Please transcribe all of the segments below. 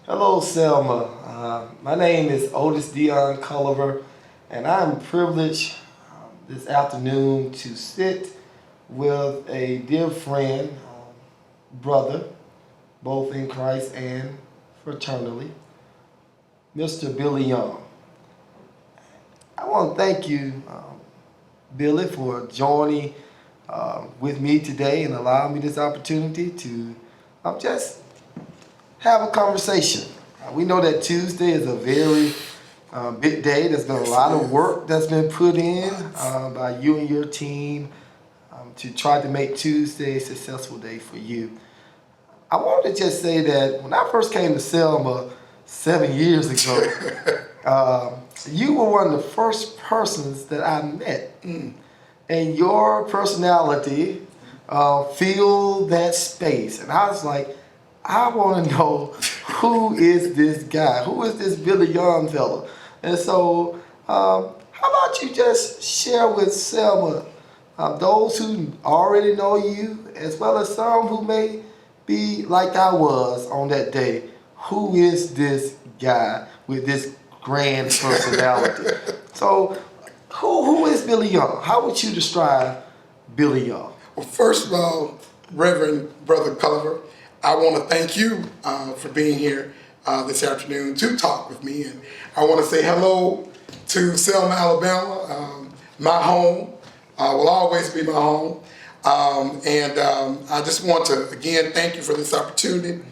Hello, Selma. My name is Otis Culliver, and I'm privileged this afternoon to sit with a dear friend, brother, both in Christ and fraternally, Mr. Billy Young. I want to thank you, Billy, for joining with me today and allowing me this opportunity to just have a conversation. We know that Tuesday is a very big day. There's been a lot of work that's been put in by you and your team to try to make Tuesday a successful day for you. I wanted to just say that when I first came to Selma 7 years ago, you were one of the first persons that I met. And your personality filled that space. And I was like, I want to know who is this guy? Who is this Billy Young fella? And so, how about you just share with Selma those who already know you, as well as some who may be like I was on that day. Who is this guy with this grand personality? So, who is Billy Young? How would you describe Billy Young? Well, first of all, Reverend Brother Culliver, I want to thank you for being here this afternoon to talk with me. And I want to say hello to Selma, Alabama, my home, will always be my home. I just want to, again, thank you for this opportunity.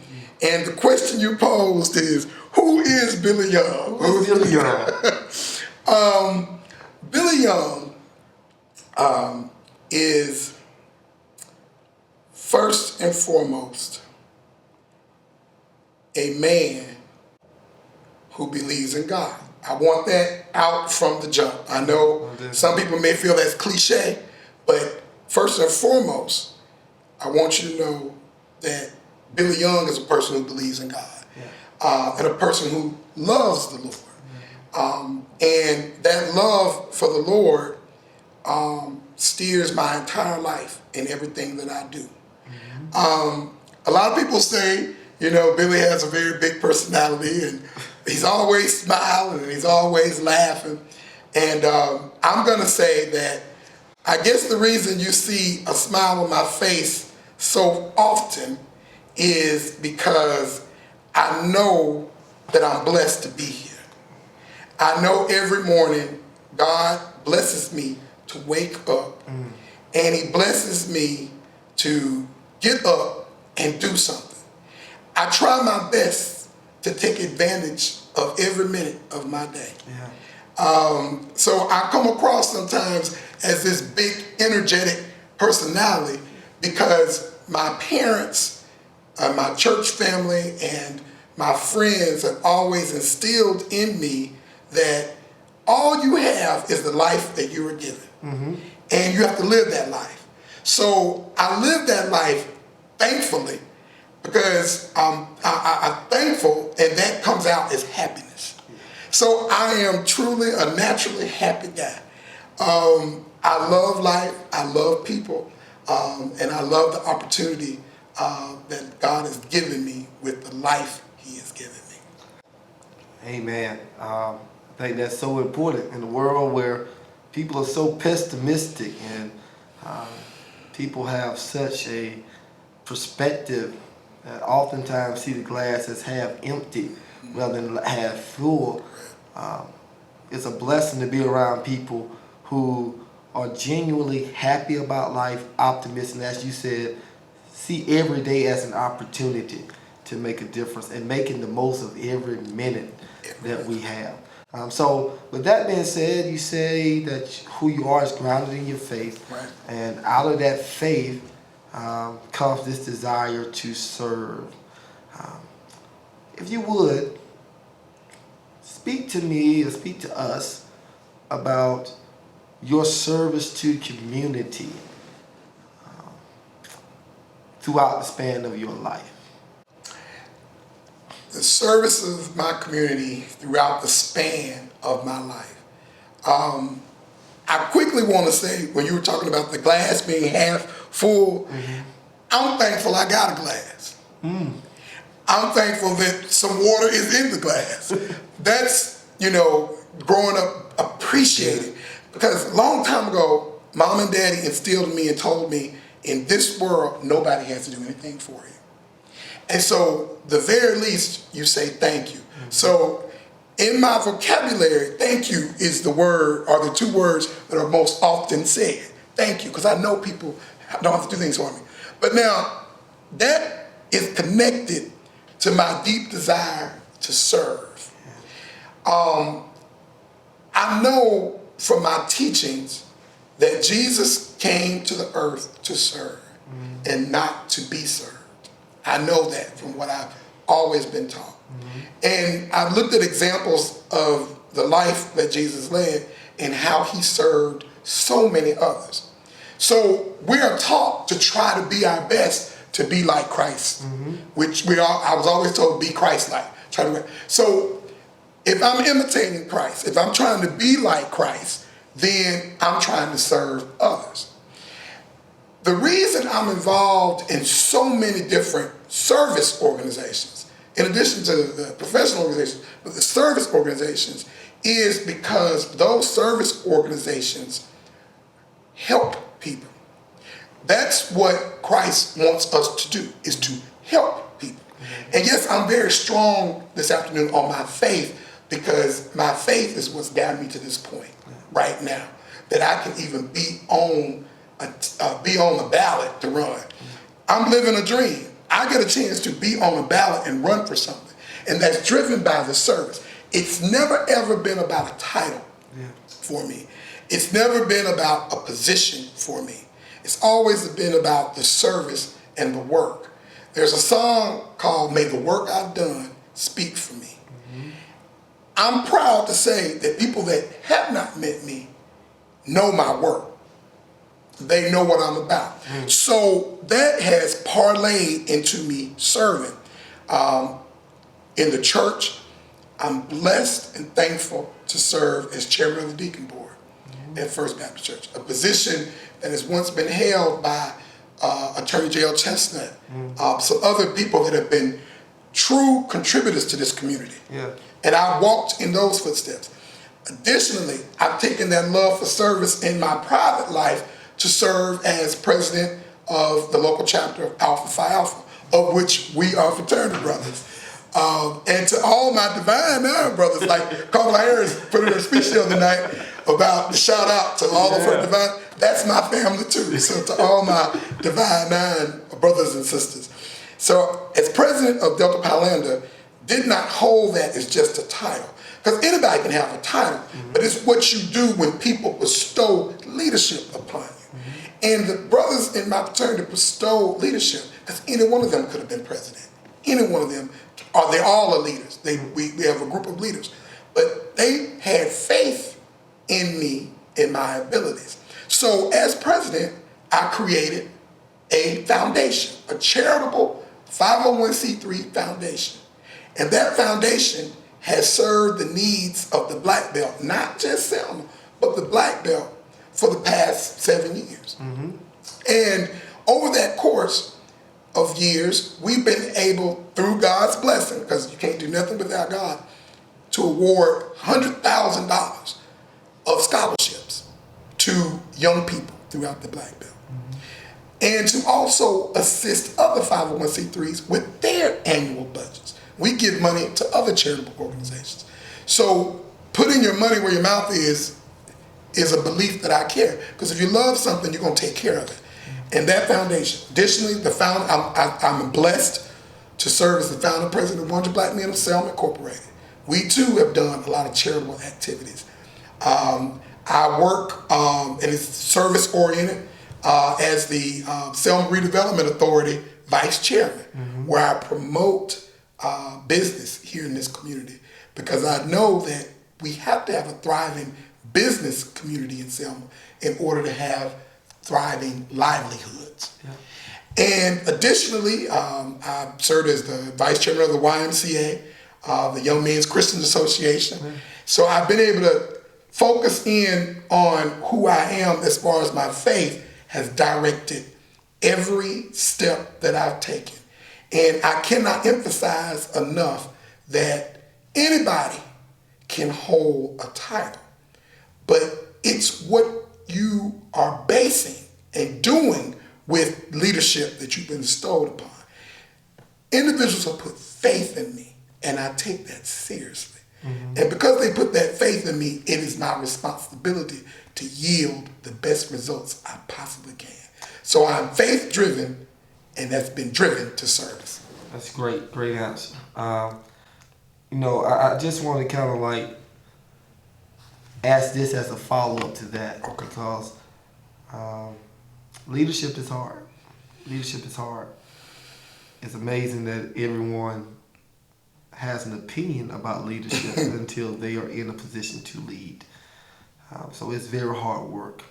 And the question you posed is, who is Billy Young? Who is Billy Young? Billy Young is first and foremost a man who believes in God. I want that out from the jump. I know some people may feel that's cliche, but first and foremost, I want you to know that Billy Young is a person who believes in God, and a person who loves the Lord. And that love for the Lord steers my entire life in everything that I do. A lot of people say, Billy has a very big personality and he's always smiling and he's always laughing. And I'm going to say that I guess the reason you see a smile on my face so often is because I know that I'm blessed to be here. I know every morning God blesses me to wake up, and he blesses me to get up and do something. I try my best to take advantage of every minute of my day. So I come across sometimes as this big, energetic personality because my parents, my church family, and my friends have always instilled in me that all you have is the life that you were given. And you have to live that life. So I live that life thankfully because I'm thankful, and that comes out as happiness. So I am truly a naturally happy guy. I love life, I love people, and I love the opportunity that God has given me with the life he has given me. Amen. I think that's so important in a world where people are so pessimistic and people have such a perspective that oftentimes see the glass as half empty rather than half full. It's a blessing to be around people who are genuinely happy about life, optimistic, and as you said, see every day as an opportunity to make a difference and making the most of every minute that we have. So with that being said, you say that who you are is grounded in your faith, and out of that faith comes this desire to serve. If you would, speak to me or speak to us about your service to community throughout the span of your life. The service of my community throughout the span of my life. I quickly want to say, when you were talking about the glass being half full, I'm thankful I got a glass. I'm thankful that some water is in the glass. That's, growing up appreciating. Because a long time ago, mom and daddy instilled in me and told me, in this world, nobody has to do anything for you. And so, the very least, you say thank you. Mm-hmm. So, in my vocabulary, thank you is the word, or the two words that are most often said. Thank you, because I know people don't have to do things for me. But now, that is connected to my deep desire to serve. I know from my teachings that Jesus came to the earth to serve and not to be served. I know that from what I've always been taught. And I've looked at examples of the life that Jesus led and how he served so many others. So we are taught to try to be our best to be like Christ, which I was always told, be Christ-like. So if I'm imitating Christ, if I'm trying to be like Christ, then I'm trying to serve others. The reason I'm involved in so many different service organizations, in addition to the professional organizations, but the service organizations, is because those service organizations help people. That's what Christ wants us to do, is to help people. And yes, I'm very strong this afternoon on my faith, because my faith is what's gotten me to this point right now, that I can even be on the ballot to run. I'm living a dream. I get a chance to be on a ballot and run for something, and that's driven by the service. It's never ever been about a title for me. It's never been about a position for me. It's always been about the service and the work. There's a song called "May the Work I've Done Speak for Me." I'm proud to say that people that have not met me know my work. They know what I'm about. So that has parlayed into me serving. In the church, I'm blessed and thankful to serve as chairman of the deacon board at First Baptist Church, a position that has once been held by Attorney J.L. Chestnut, some other people that have been true contributors to this community. And I walked in those footsteps. Additionally, I've taken that love for service in my private life to serve as president of the local chapter of Alpha Phi Alpha, of which we are fraternity brothers. And to all my Divine Nine brothers, like Kamala Harris put in her speech the other night about the shout out to all of her Divine, that's my family too. So to all my Divine Nine brothers and sisters. So as president of Delta Pi Lambda, did not hold that as just a title. Because anybody can have a title, but it's what you do when people bestow leadership upon you. And the brothers in my fraternity bestowed leadership, because any one of them could have been president. Any one of them, or they all are leaders. We have a group of leaders. But they had faith in me and my abilities. So as president, I created a foundation, a charitable 501c3 foundation. And that foundation has served the needs of the black belt, not just Selma, but the black belt for the past 7 years. And over that course of years, we've been able, through God's blessing, because you can't do nothing without God, to award $100,000 of scholarships to young people throughout the black belt. And to also assist other 501c3s with their annual budgets. We give money to other charitable organizations. So putting your money where your mouth is a belief that I care. Because if you love something, you're going to take care of it. And that foundation. Additionally, I'm blessed to serve as the founder president of Wonder Black Men of Selma Incorporated. We too have done a lot of charitable activities. I work, and it's service oriented, as the Selma Redevelopment Authority Vice Chairman, where I promote business here in this community, because I know that we have to have a thriving business community in Selma in order to have thriving livelihoods. And additionally, I served as the vice chairman of the YMCA, the Young Men's Christian Association. So I've been able to focus in on who I am as far as my faith has directed every step that I've taken. And I cannot emphasize enough that anybody can hold a title, but it's what you are basing and doing with leadership that you've been bestowed upon. Individuals have put faith in me, and I take that seriously. And because they put that faith in me, it is my responsibility to yield the best results I possibly can. So I'm faith-driven, and that's been driven to service. That's great answer. I just want to kind of like ask this as a follow-up to that, because leadership is hard. Leadership is hard. It's amazing that everyone has an opinion about leadership until they are in a position to lead. So it's very hard work.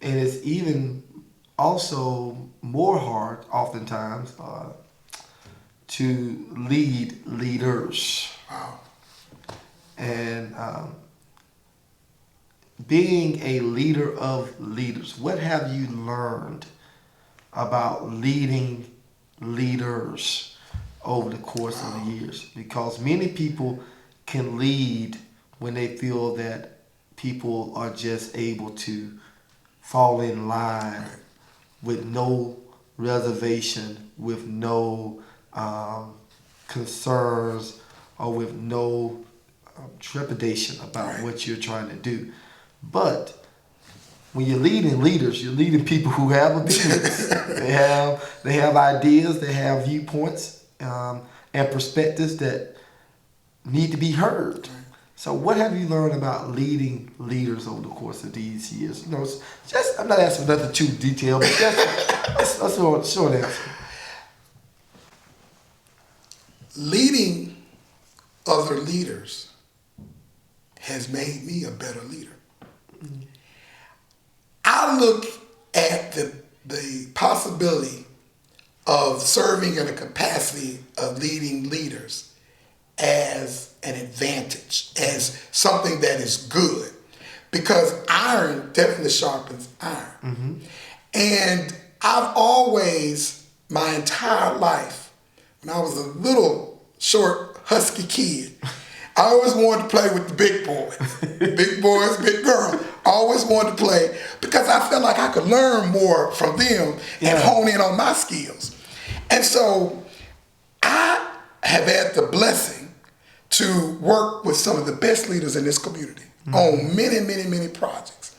And it's even also more hard oftentimes to lead leaders. Wow. And being a leader of leaders, what have you learned about leading leaders over the course of the years? Because many people can lead when they feel that people are just able to fall in line with no reservation, with no concerns, or with no trepidation about what you're trying to do. But when you're leading leaders, you're leading people who have opinions. They have ideas, they have viewpoints, and perspectives that need to be heard. So what have you learned about leading leaders over the course of these years? It's just, I'm not asking nothing too detailed, but just a short answer. Leading other leaders has made me a better leader. I look at the possibility of serving in a capacity of leading leaders as an advantage, as something that is good, because iron definitely sharpens iron. And I've always, my entire life, when I was a little short husky kid, I always wanted to play with the big boys. Big boys, big girls. I always wanted to play because I felt like I could learn more from them and hone in on my skills. And so I have had the blessing to work with some of the best leaders in this community on many, many, many projects.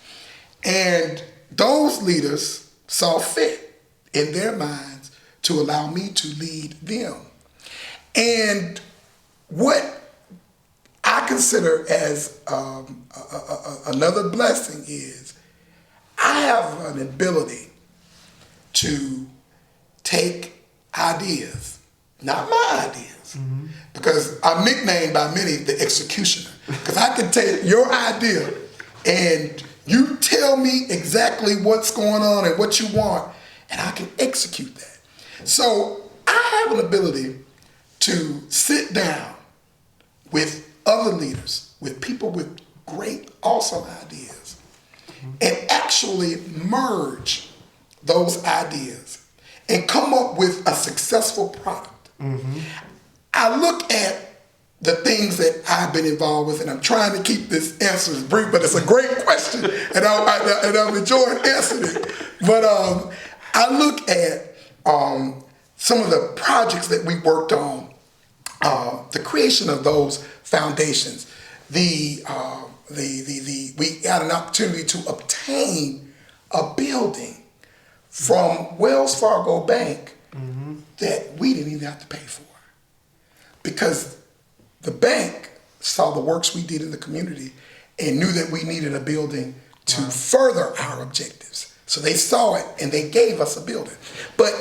And those leaders saw fit in their minds to allow me to lead them. And what I consider as another blessing is I have an ability to take ideas, not my ideas, because I'm nicknamed by many the executioner, because I can take your idea and you tell me exactly what's going on and what you want, and I can execute that. So I have an ability to sit down with other leaders, with people with great, awesome ideas, and actually merge those ideas and come up with a successful product. I look at the things that I've been involved with, and I'm trying to keep this answer brief, but it's a great question, and I'm enjoying answering it. But I look at some of the projects that we worked on, the creation of those foundations, we got an opportunity to obtain a building from Wells Fargo Bank that we didn't even have to pay for, because the bank saw the works we did in the community and knew that we needed a building to further our objectives. So they saw it and they gave us a building. But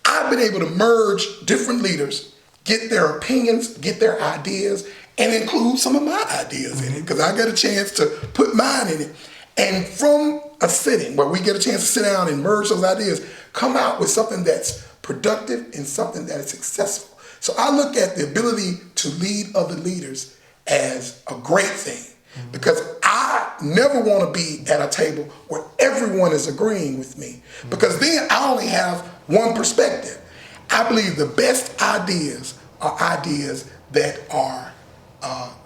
I've been able to merge different leaders, get their opinions, get their ideas, and include some of my ideas in it, because I got a chance to put mine in it. And from a sitting where we get a chance to sit down and merge those ideas, come out with something that's productive and something that is successful. So I look at the ability to lead other leaders as a great thing, because I never want to be at a table where everyone is agreeing with me, because then I only have one perspective. I believe the best ideas are ideas that are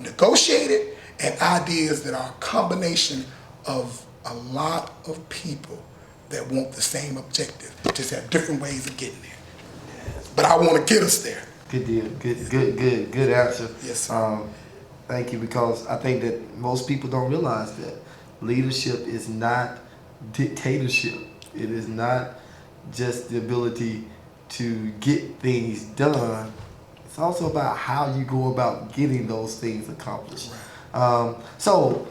negotiated and ideas that are a combination of a lot of people that want the same objective, just have different ways of getting there. But I want to get us there. Good deal. Good answer. Yes, sir. Thank you, because I think that most people don't realize that leadership is not dictatorship. It is not just the ability to get things done. It's also about how you go about getting those things accomplished. Right. So,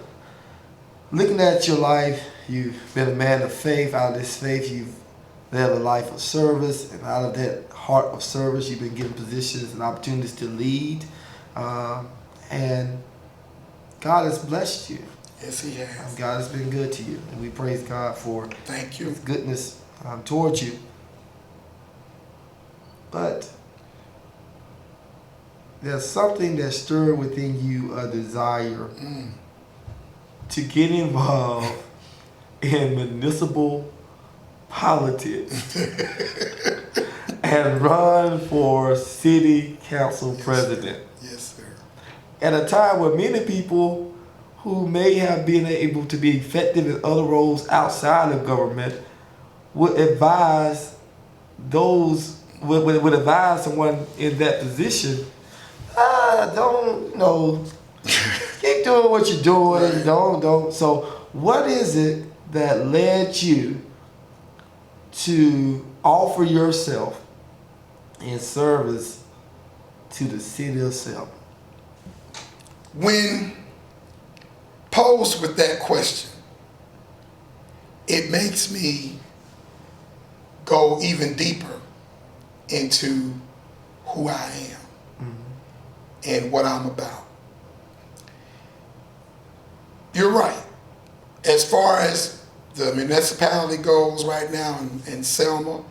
looking at your life, you've been a man of faith. Out of this faith, you've led a life of service, and out of that heart of service, you've been given positions and opportunities to lead. And God has blessed you. Yes, he has. God has been good to you, and we praise God for Thank you. His goodness towards you. But there's something that stirred within you a desire to get involved in municipal politics and run for city council president. Yes, sir. At a time where many people who may have been able to be effective in other roles outside of government would advise would advise someone in that position, don't, keep doing what you're doing. Right. Don't. So what is it that led you to offer yourself in service to the city of Selma? When posed with that question, it makes me go even deeper into who I am and what I'm about. You're right. As far as the municipality goes right now in Selma,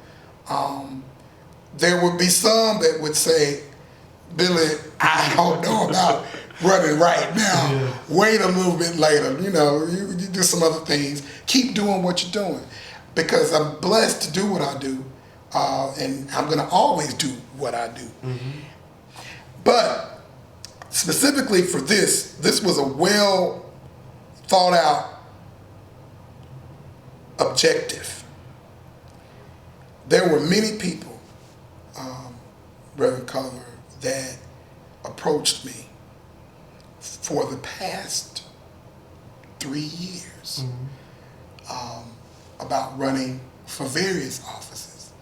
there would be some that would say, Billy, I don't know about running right now. Yeah. Wait a little bit later. You do some other things. Keep doing what you're doing, because I'm blessed to do what I do, and I'm going to always do what I do. But specifically for this was a well thought out objective. There were many people, Reverend Culliver, that approached me for the past 3 years about running for various offices.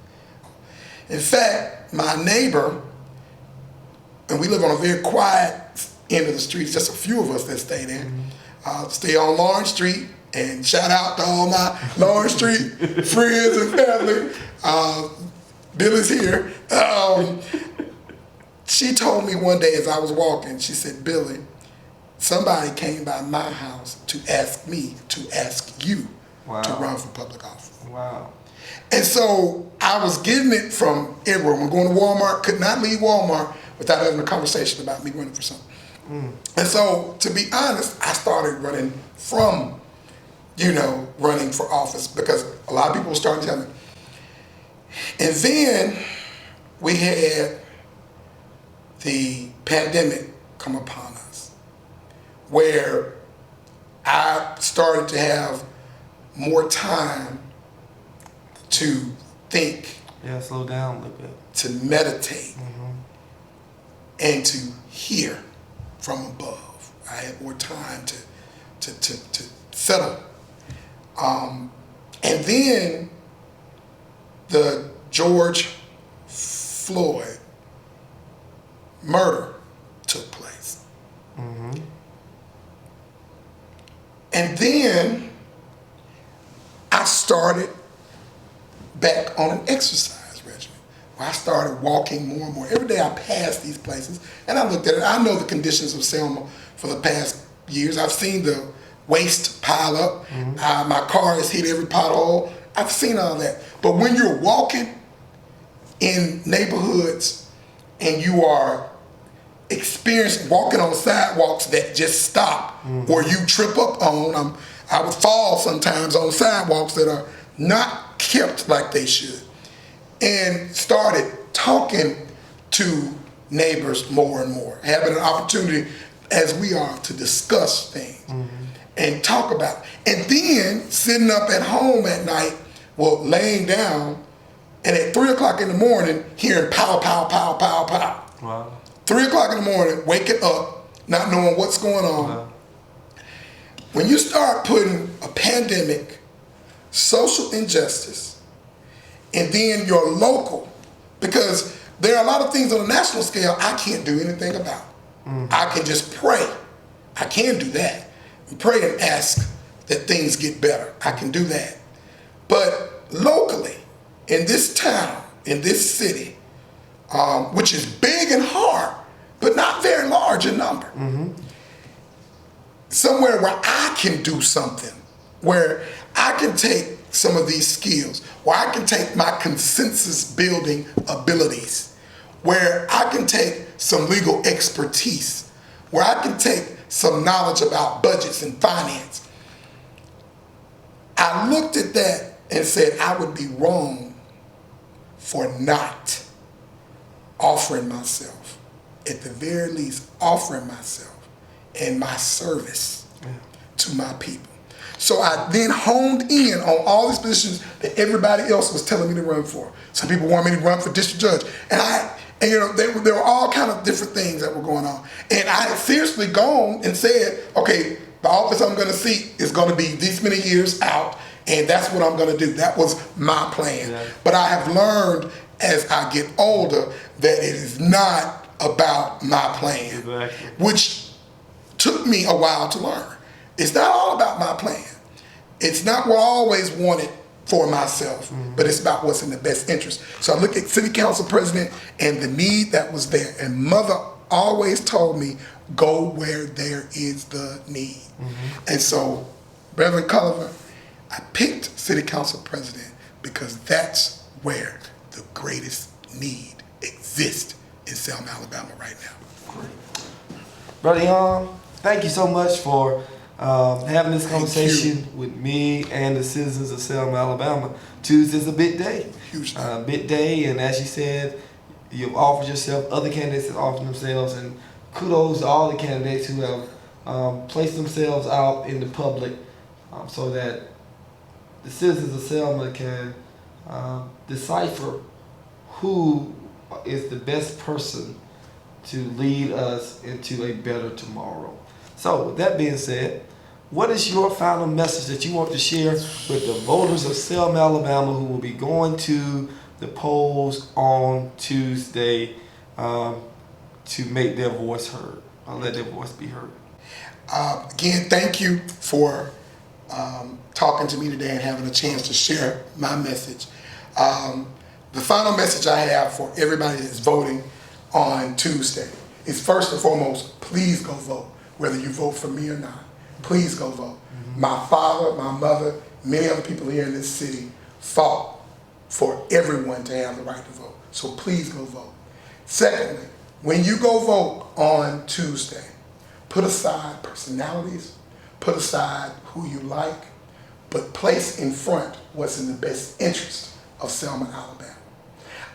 In fact, my neighbor, and we live on a very quiet end of the street, just a few of us that stay there, stay on Lawrence Street, and shout out to all my Lawrence Street friends and family. Billy's here. She told me one day as I was walking, she said, Billy, somebody came by my house to ask me to ask you to run for public office. Wow. And so I was getting it from everywhere. When going to Walmart, could not leave Walmart without having a conversation about me running for something. And so, to be honest, I started running from, running for office, because a lot of people were starting to tell me. And then we had the pandemic come upon us, where I started to have more time to think. Yeah, slow down a little bit. To meditate and to hear from above. I had more time to settle. And then the George Floyd murder took place. And then I started back on an exercise regimen, where I started walking more and more. Every day I passed these places, and I looked at it. I know the conditions of Selma for the past years. I've seen the waste pile up. My car has hit every pothole. I've seen all that. But when you're walking in neighborhoods and you are experiencing walking on sidewalks that just stop, or you trip up on, I would fall sometimes on sidewalks that are not kept like they should, and started talking to neighbors more and more, having an opportunity as we are to discuss things and talk about. And then sitting up at home at night, well, laying down, and at 3 o'clock in the morning, hearing pow, pow, pow, pow, pow. Wow. 3 o'clock in the morning, waking up, not knowing what's going on. Wow. When you start putting a pandemic, social injustice, and then your local, because there are a lot of things on a national scale I can't do anything about. I can just pray. I can do that. Pray and ask that things get better. I can do that. But locally, in this town, in this city, which is big and hard, but not very large in number, somewhere where I can do something, where I can take some of these skills, where I can take my consensus building abilities, where I can take some legal expertise, where I can take some knowledge about budgets and finance. I looked at that and said I would be wrong for not offering myself, at the very least offering myself and my service to my people. So I then honed in on all these positions that everybody else was telling me to run for. Some people wanted me to run for district judge, and you know, there were all kind of different things that were going on. And I had seriously gone and said, okay, the office I'm going to seek is going to be these many years out, and that's what I'm going to do. That was my plan. Yeah. But I have learned as I get older that it is not about my plan, exactly. Which took me a while to learn. It's not all about my plan. It's not what I always wanted for myself, but it's about what's in the best interest. So I look at city council president and the need that was there. And mother always told me, go where there is the need. And so, Reverend Culliver, I picked city council president because that's where the greatest need exists in Selma, Alabama right now. Great. Brother Young, thank you so much for having this conversation with me and the citizens of Selma, Alabama. Tuesday's a big day. Huge big day, and as you said, you've offered yourself, other candidates have offered themselves, and kudos to all the candidates who have placed themselves out in the public so that the citizens of Selma can decipher who is the best person to lead us into a better tomorrow. So with that being said, what is your final message that you want to share with the voters of Selma, Alabama, who will be going to the polls on Tuesday to make their voice heard, or let their voice be heard? Again, thank you for talking to me today and having a chance to share my message. The final message I have for everybody that's voting on Tuesday is, first and foremost, please go vote. Whether you vote for me or not, please go vote. My father, my mother, many other people here in this city fought for everyone to have the right to vote. So please go vote. Secondly, when you go vote on Tuesday, put aside personalities, put aside who you like, but place in front what's in the best interest of Selma, Alabama.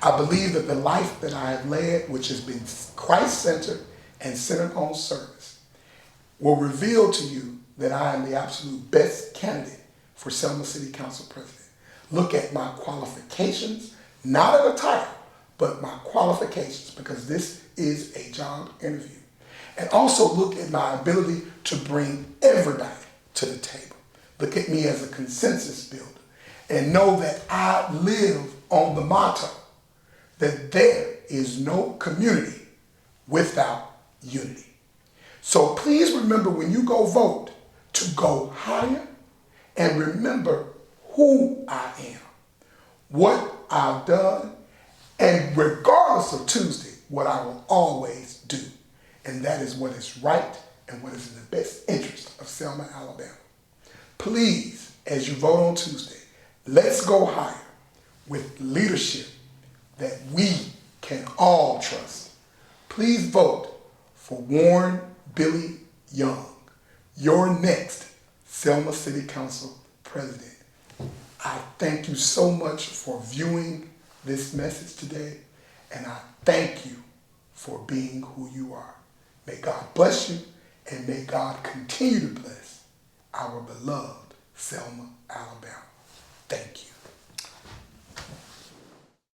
I believe that the life that I have led, which has been Christ-centered and centered on service, will reveal to you that I am the absolute best candidate for Selma City Council President. Look at my qualifications, not at a title, but my qualifications, because this is a job interview. And also look at my ability to bring everybody to the table. Look at me as a consensus builder and know that I live on the motto that there is no community without unity. So please remember when you go vote to go higher and remember who I am, what I've done, and regardless of Tuesday, what I will always do. And that is what is right and what is in the best interest of Selma, Alabama. Please, as you vote on Tuesday, let's go higher with leadership that we can all trust. Please vote for Warren Billy Young, your next Selma City Council President. I thank you so much for viewing this message today, And I thank you for being who you are. May God bless you, and may God continue to bless our beloved Selma, Alabama. Thank you.